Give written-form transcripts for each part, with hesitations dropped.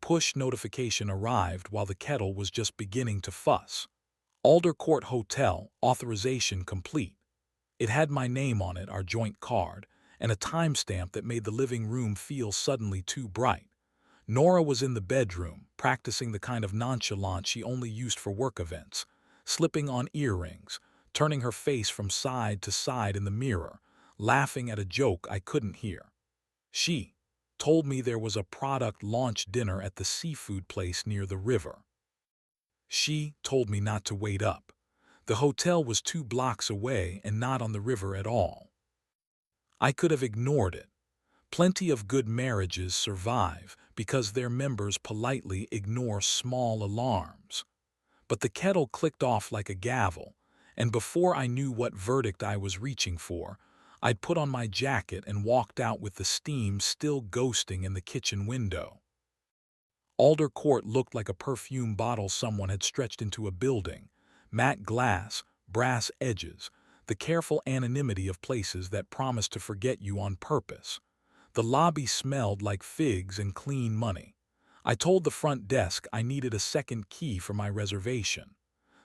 push notification arrived while the kettle was just beginning to fuss. Alder Court Hotel, authorization complete. It had my name on it, our joint card, and a timestamp that made the living room feel suddenly too bright. Nora was in the bedroom, practicing the kind of nonchalance she only used for work events, slipping on earrings, turning her face from side to side in the mirror, laughing at a joke I couldn't hear. She told me there was a product launch dinner at the seafood place near the river. She told me not to wait up. The hotel was 2 blocks away and not on the river at all. I could have ignored it. Plenty of good marriages survive because their members politely ignore small alarms. But the kettle clicked off like a gavel, and before I knew what verdict I was reaching for, I'd put on my jacket and walked out with the steam still ghosting in the kitchen window. Alder Court looked like a perfume bottle someone had stretched into a building. Matte glass, brass edges, the careful anonymity of places that promise to forget you on purpose. The lobby smelled like figs and clean money. I told the front desk I needed a second key for my reservation.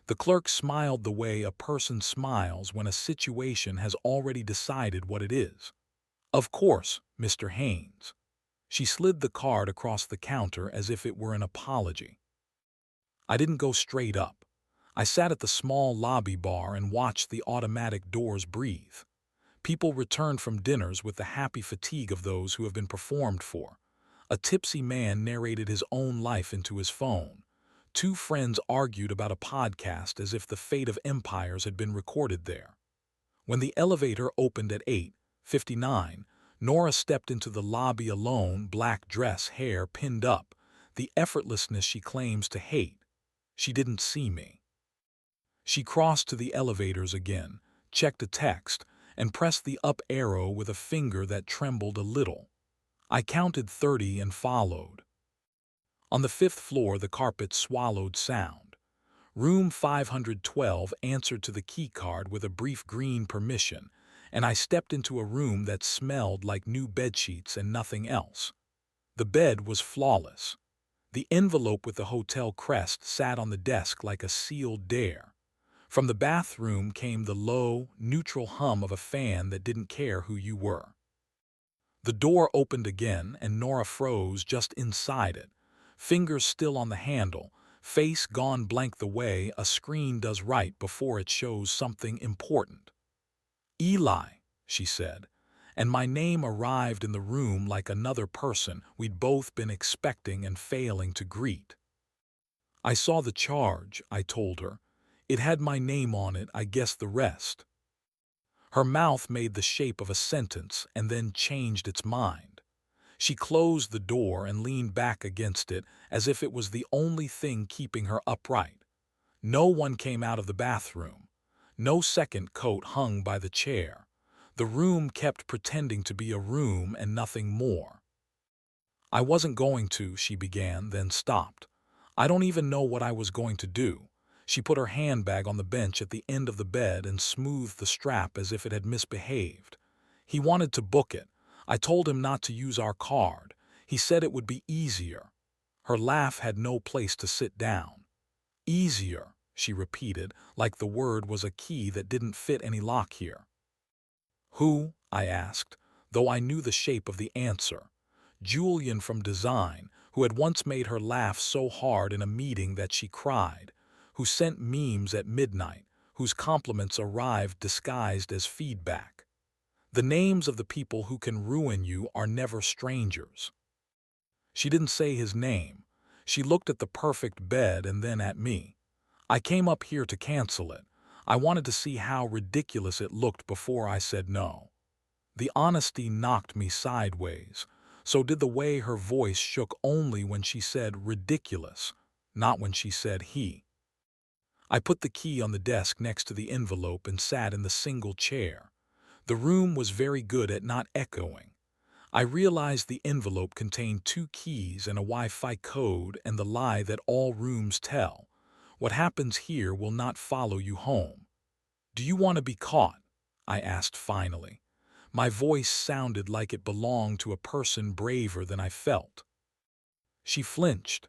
The clerk smiled the way a person smiles when a situation has already decided what it is. "Of course, Mr. Haynes." She slid the card across the counter as if it were an apology. I didn't go straight up. I sat at the small lobby bar and watched the automatic doors breathe. People returned from dinners with the happy fatigue of those who have been performed for. A tipsy man narrated his own life into his phone. 2 friends argued about a podcast as if the fate of empires had been recorded there. When the elevator opened at 8:59, Nora stepped into the lobby alone, black dress, hair pinned up, the effortlessness she claims to hate. She didn't see me. She crossed to the elevators again, checked a text, and pressed the up arrow with a finger that trembled a little. I counted 30 and followed. On the 5th floor, the carpet swallowed sound. Room 512 answered to the keycard with a brief green permission, and I stepped into a room that smelled like new bedsheets and nothing else. The bed was flawless. The envelope with the hotel crest sat on the desk like a sealed dare. From the bathroom came the low, neutral hum of a fan that didn't care who you were. The door opened again, and Nora froze just inside it, fingers still on the handle, face gone blank the way a screen does right before it shows something important. "Eli," she said, and my name arrived in the room like another person we'd both been expecting and failing to greet. "I saw the charge," I told her. "It had my name on it, I guess the rest." Her mouth made the shape of a sentence and then changed its mind. She closed the door and leaned back against it as if it was the only thing keeping her upright. No one came out of the bathroom. No second coat hung by the chair. The room kept pretending to be a room and nothing more. "I wasn't going to," she began, then stopped. "I don't even know what I was going to do." She put her handbag on the bench at the end of the bed and smoothed the strap as if it had misbehaved. "He wanted to book it. I told him not to use our card. He said it would be easier." Her laugh had no place to sit down. "Easier," she repeated, like the word was a key that didn't fit any lock here. "Who?" I asked, though I knew the shape of the answer. Julian from design, who had once made her laugh so hard in a meeting that she cried, who sent memes at midnight, whose compliments arrived disguised as feedback. The names of the people who can ruin you are never strangers. She didn't say his name. She looked at the perfect bed and then at me. "I came up here to cancel it. I wanted to see how ridiculous it looked before I said no." The honesty knocked me sideways. So did the way her voice shook only when she said ridiculous, not when she said he. I put the key on the desk next to the envelope and sat in the single chair. The room was very good at not echoing. I realized the envelope contained 2 keys and a Wi-Fi code and the lie that all rooms tell. What happens here will not follow you home. "Do you want to be caught?" I asked finally. My voice sounded like it belonged to a person braver than I felt. She flinched.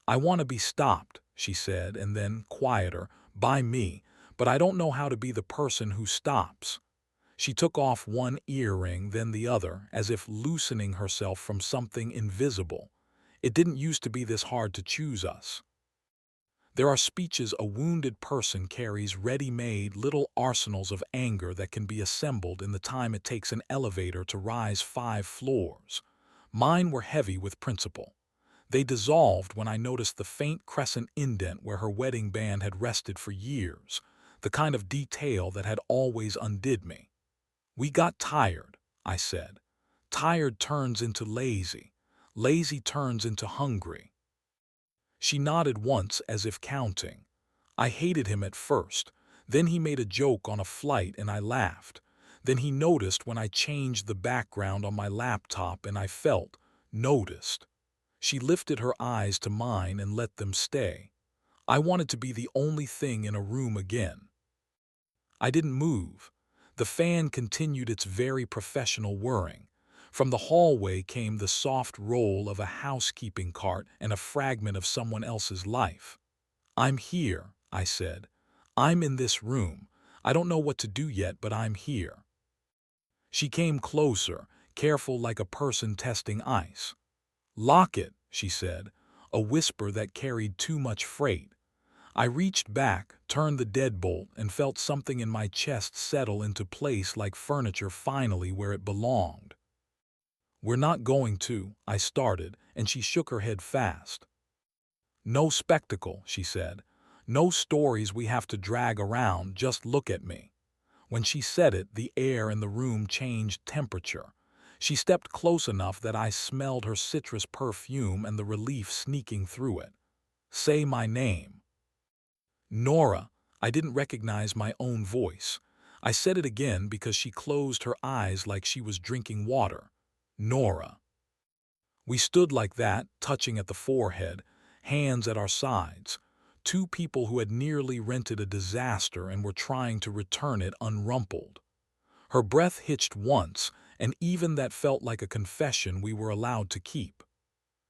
"I want to be stopped," she said, and then, quieter, "by me, but I don't know how to be the person who stops." She took off one earring, then the other, as if loosening herself from something invisible. "It didn't used to be this hard to choose us." There are speeches a wounded person carries ready-made little arsenals of anger that can be assembled in the time it takes an elevator to rise 5 floors. Mine were heavy with principle. They dissolved when I noticed the faint crescent indent where her wedding band had rested for years, the kind of detail that had always undid me. "We got tired," I said. "Tired turns into lazy. Lazy turns into hungry." She nodded once as if counting. "I hated him at first. Then he made a joke on a flight and I laughed. Then he noticed when I changed the background on my laptop and I felt, noticed." She lifted her eyes to mine and let them stay. "I wanted to be the only thing in a room again." I didn't move. The fan continued its very professional whirring. From the hallway came the soft roll of a housekeeping cart and a fragment of someone else's life. "I'm here," I said. "I'm in this room. I don't know what to do yet, but I'm here." She came closer, careful like a person testing ice. "Lock it," she said, a whisper that carried too much freight. I reached back, turned the deadbolt, and felt something in my chest settle into place like furniture finally where it belonged. "We're not going to," I started, and she shook her head fast. "No spectacle," she said. "No stories we have to drag around, just look at me." When she said it, the air in the room changed temperature. She stepped close enough that I smelled her citrus perfume and the relief sneaking through it. "Say my name." "Nora." I didn't recognize my own voice. I said it again because she closed her eyes like she was drinking water. "Nora." We stood like that, touching at the forehead, hands at our sides. Two people who had nearly rented a disaster and were trying to return it unrumpled. Her breath hitched once, and even that felt like a confession we were allowed to keep.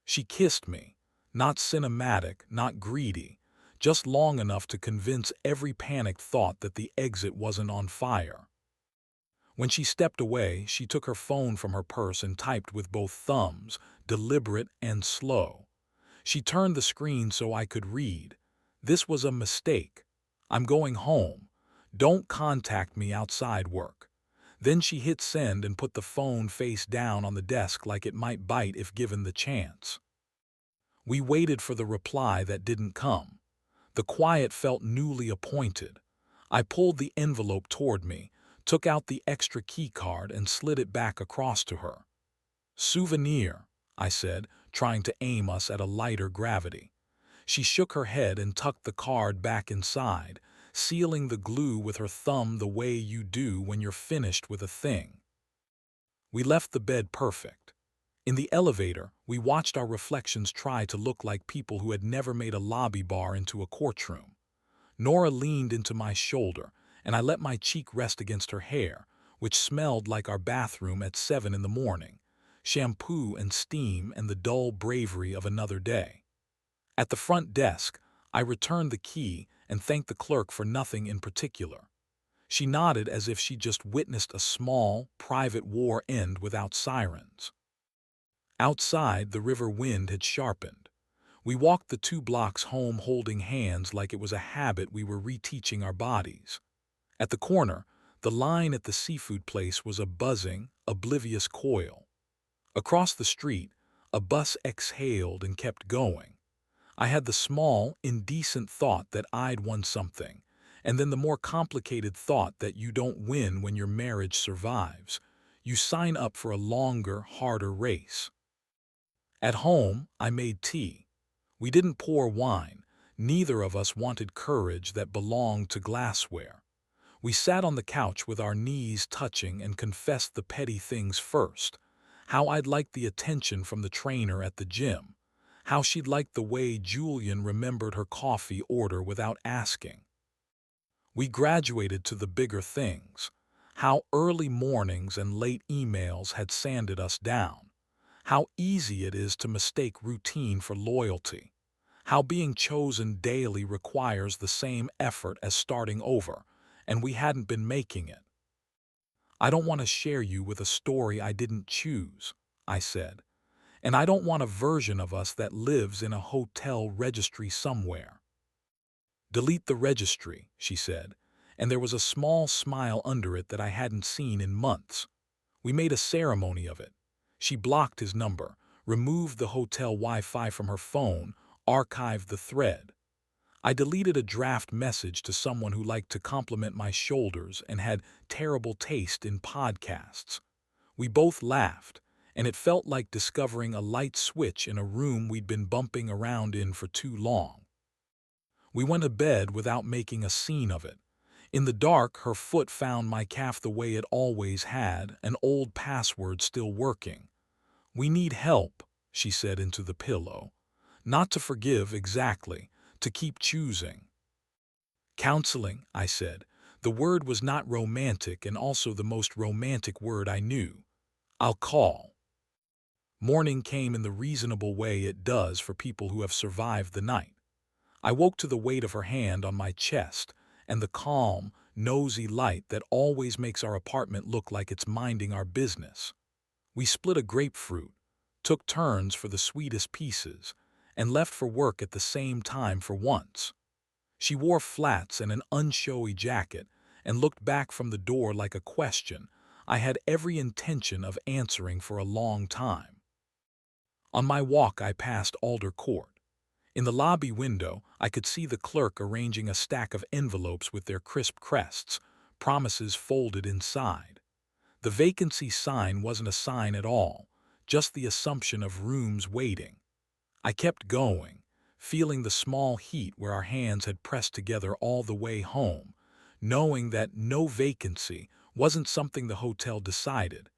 She kissed me. Not cinematic, not greedy. Just long enough to convince every panicked thought that the exit wasn't on fire. When she stepped away, she took her phone from her purse and typed with both thumbs, deliberate and slow. She turned the screen so I could read. "This was a mistake. I'm going home. Don't contact me outside work." Then she hit send and put the phone face down on the desk like it might bite if given the chance. We waited for the reply that didn't come. The quiet felt newly appointed. I pulled the envelope toward me, took out the extra key card and slid it back across to her. "Souvenir," I said, trying to aim us at a lighter gravity. She shook her head and tucked the card back inside, sealing the glue with her thumb the way you do when you're finished with a thing. We left the bed perfect. In the elevator, we watched our reflections try to look like people who had never made a lobby bar into a courtroom. Nora leaned into my shoulder, and I let my cheek rest against her hair, which smelled like our bathroom at 7 in the morning, shampoo and steam and the dull bravery of another day. At the front desk, I returned the key and thanked the clerk for nothing in particular. She nodded as if she just witnessed a small, private war end without sirens. Outside, the river wind had sharpened. We walked the 2 blocks home holding hands like it was a habit we were reteaching our bodies. At the corner, the line at the seafood place was a buzzing, oblivious coil. Across the street, a bus exhaled and kept going. I had the small, indecent thought that I'd won something, and then the more complicated thought that you don't win when your marriage survives. You sign up for a longer, harder race. At home, I made tea. We didn't pour wine. Neither of us wanted courage that belonged to glassware. We sat on the couch with our knees touching and confessed the petty things first. How I'd liked the attention from the trainer at the gym. How she'd liked the way Julian remembered her coffee order without asking. We graduated to the bigger things. How early mornings and late emails had sanded us down. How easy it is to mistake routine for loyalty. How being chosen daily requires the same effort as starting over, and we hadn't been making it. I don't want to share you with a story I didn't choose, I said. And I don't want a version of us that lives in a hotel registry somewhere. Delete the registry, she said, and there was a small smile under it that I hadn't seen in months. We made a ceremony of it. She blocked his number, removed the hotel Wi-Fi from her phone, archived the thread. I deleted a draft message to someone who liked to compliment my shoulders and had terrible taste in podcasts. We both laughed, and it felt like discovering a light switch in a room we'd been bumping around in for too long. We went to bed without making a scene of it. In the dark, her foot found my calf the way it always had, an old password still working. "We need help," she said into the pillow. "Not to forgive exactly, to keep choosing." "Counseling," I said. The word was not romantic and also the most romantic word I knew. "I'll call." Morning came in the reasonable way it does for people who have survived the night. I woke to the weight of her hand on my chest and the calm, nosy light that always makes our apartment look like it's minding our business. We split a grapefruit, took turns for the sweetest pieces, and left for work at the same time for once. She wore flats and an unshowy jacket and looked back from the door like a question I had every intention of answering for a long time. On my walk, I passed Alder Court. In the lobby window, I could see the clerk arranging a stack of envelopes with their crisp crests, promises folded inside. The vacancy sign wasn't a sign at all, just the assumption of rooms waiting. I kept going, feeling the small heat where our hands had pressed together all the way home, knowing that no vacancy wasn't something the hotel decided.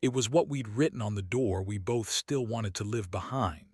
It was what we'd written on the door we both still wanted to live behind.